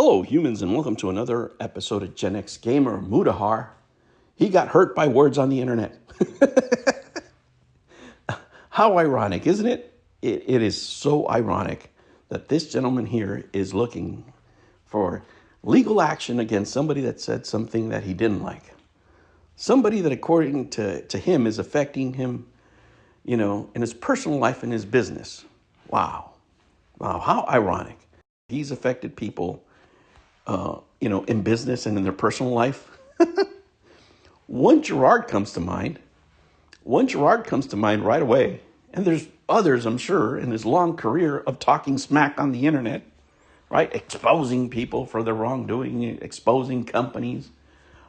Hello, humans, and welcome to another episode of Gen X Gamer Mudahar. He got hurt by words on the internet. How ironic, isn't it? It is so ironic that this gentleman here is looking for legal action against somebody that said something that he didn't like. Somebody that, according to him, is affecting him, in his personal life and his business. Wow. Wow, how ironic. He's affected people in business and in their personal life. One Gerard comes to mind. One Gerard comes to mind right away. And there's others, I'm sure, in his long career of talking smack on the internet, right? Exposing people for their wrongdoing, exposing companies.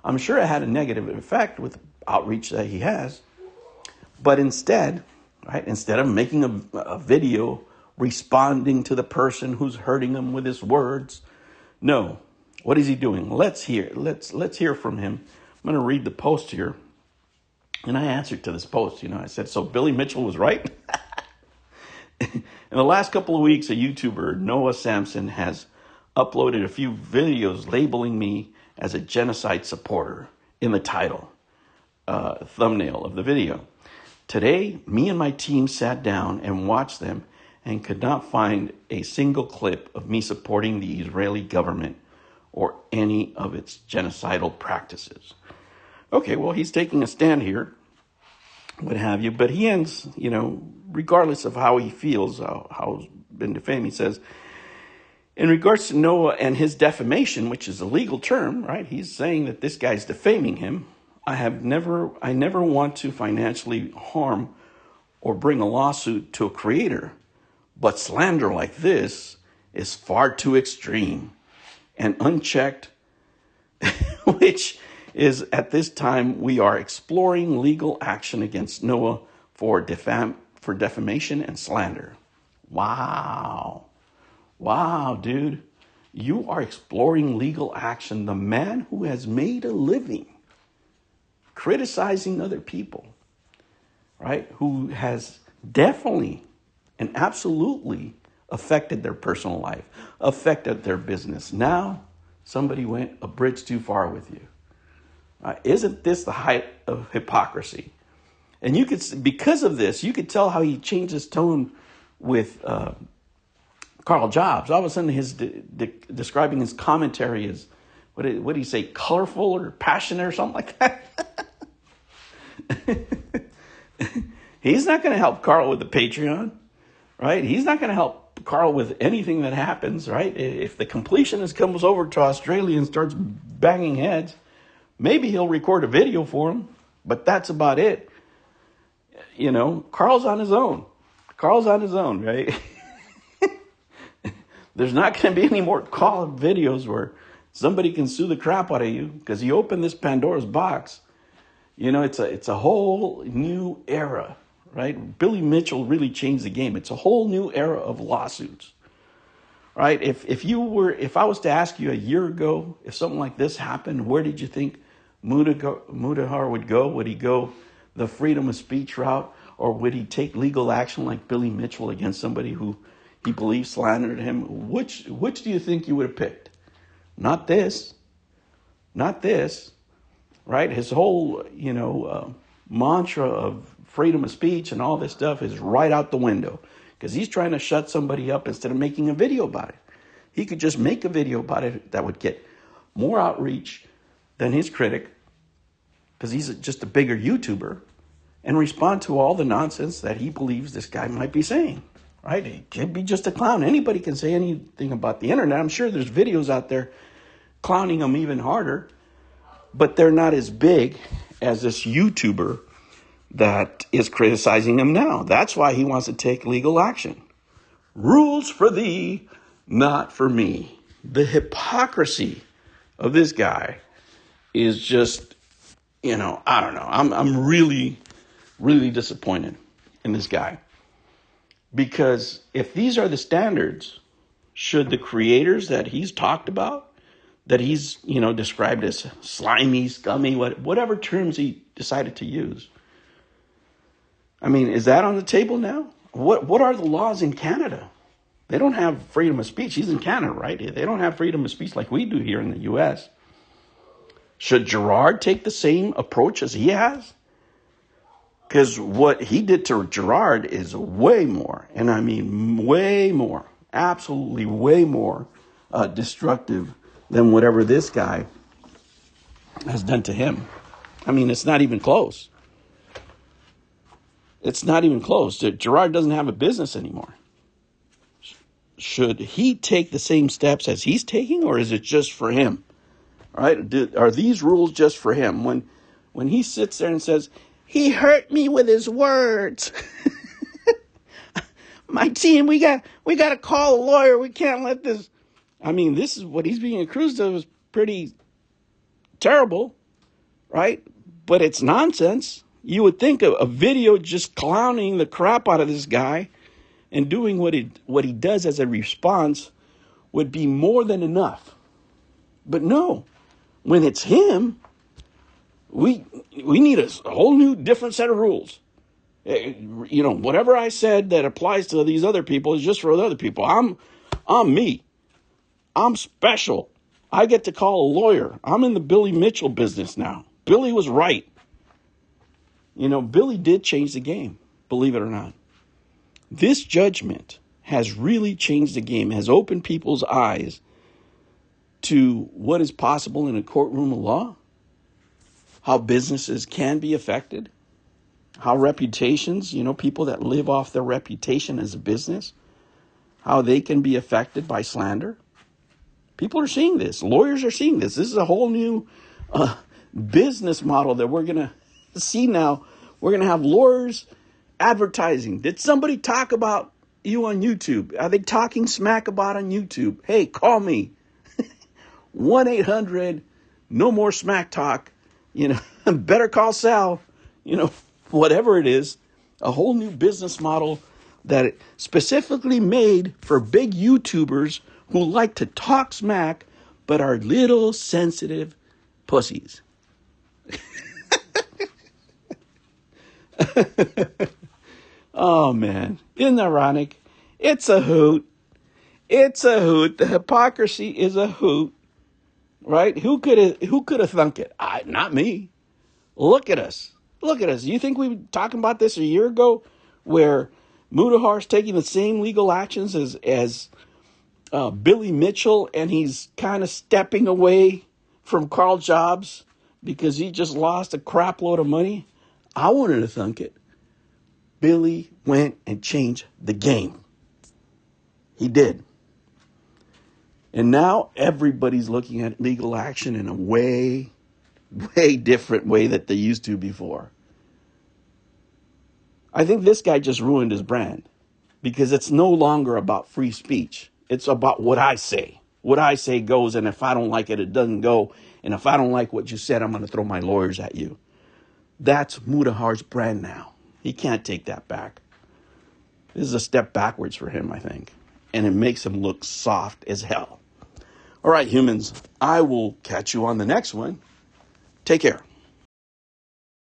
I'm sure it had a negative effect with outreach that he has. But instead of making a video responding to the person who's hurting him with his words, no. What is he doing? Let's hear from him. I'm going to read the post here. And I answered to this post. I said, so Billy Mitchell was right? In the last couple of weeks, a YouTuber, Noah Samson, has uploaded a few videos labeling me as a genocide supporter in the title, thumbnail of the video. Today, me and my team sat down and watched them and could not find a single clip of me supporting the Israeli government or any of its genocidal practices. Okay, well, he's taking a stand here, what have you, but he ends, regardless of how he feels, how he's been defamed, he says, in regards to Noah and his defamation, which is a legal term, right? He's saying that this guy's defaming him. I never want to financially harm or bring a lawsuit to a creator, but slander like this is far too extreme and unchecked, which is at this time we are exploring legal action against Noah for defamation and slander. Wow, dude, you are exploring legal action. The man who has made a living criticizing other people, right? Who has definitely and absolutely affected their personal life, affected their business. Now, somebody went a bridge too far with you. Isn't this the height of hypocrisy? And because of this, you could tell how he changed his tone with Carl Jobs. All of a sudden, his describing his commentary as, what did he say, colorful or passionate or something like that? He's not going to help Carl with the Patreon, right? He's not going to help Carl with anything that happens, right? If the completionist comes over to Australia and starts banging heads, maybe he'll record a video for him, but that's about it. Carl's on his own. Right? There's not going to be any more call videos where somebody can sue the crap out of you because you opened this Pandora's box. It's a whole new era, right? Billy Mitchell really changed the game. It's a whole new era of lawsuits, right? If I was to ask you a year ago, if something like this happened, where did you think Mudahar would go? Would he go the freedom of speech route, or would he take legal action like Billy Mitchell against somebody who he believes slandered him? Which do you think you would have picked? Not this, right? His whole, mantra of freedom of speech and all this stuff is right out the window because he's trying to shut somebody up instead of making a video about it. He could just make a video about it that would get more outreach than his critic because he's just a bigger YouTuber and respond to all the nonsense that he believes this guy might be saying, right? He could be just a clown. Anybody can say anything about the internet. I'm sure there's videos out there clowning him even harder, but they're not as big as this YouTuber that is criticizing him now. That's why he wants to take legal action. Rules for thee, not for me. The hypocrisy of this guy is just, I don't know. I'm really, really disappointed in this guy. Because if these are the standards, should the creators that he's talked about, that he's, described as slimy, scummy, whatever terms he decided to use, I mean, is that on the table now? What are the laws in Canada? They don't have freedom of speech. He's in Canada, right? They don't have freedom of speech like we do here in the U.S. Should Gerard take the same approach as he has? Because what he did to Gerard is way more, and I mean way more, absolutely way more destructive than whatever this guy has done to him. I mean, it's not even close. It's not even close. Gerard doesn't have a business anymore. Should he take the same steps as he's taking, or is it just for him? Right? Are these rules just for him? When he sits there and says, he hurt me with his words. My team, we got to call a lawyer. We can't let this. I mean, this is what he's being accused of is pretty terrible, right? But it's nonsense. You would think a video just clowning the crap out of this guy and doing what he does as a response would be more than enough. But no, when it's him, we need a whole new different set of rules. You know, whatever I said that applies to these other people is just for other people. I'm me. I'm special. I get to call a lawyer. I'm in the Billy Mitchell business now. Billy was right. You know, Billy did change the game, believe it or not. This judgment has really changed the game, has opened people's eyes to what is possible in a courtroom of law, how businesses can be affected, how reputations, you know, people that live off their reputation as a business, how they can be affected by slander. People are seeing this. Lawyers are seeing this. This is a whole new business model that we're going to see now. We're going to have lawyers advertising. Did somebody talk about you on YouTube? Are they talking smack about on YouTube? Hey, call me. 1-800, no more smack talk. You know, better call Sal. You know, whatever it is. A whole new business model that specifically made for big YouTubers who like to talk smack but are little sensitive pussies. Oh, man. Isn't that ironic? It's a hoot. It's a hoot. The hypocrisy is a hoot. Right? Who could have thunk it? Not me. Look at us. Look at us. You think we were talking about this a year ago where Mudahar's taking the same legal actions as Billy Mitchell, and he's kind of stepping away from Carl Jobs because he just lost a crap load of money? I wanted to thunk it. Billy went and changed the game. He did. And now everybody's looking at legal action in a way different way that they used to before. I think this guy just ruined his brand because it's no longer about free speech. It's about what I say. What I say goes, and if I don't like it, it doesn't go. And if I don't like what you said, I'm going to throw my lawyers at you. That's Mudahar's brand now. He can't take that back. This is a step backwards for him, I think. And it makes him look soft as hell. All right, humans, I will catch you on the next one. Take care.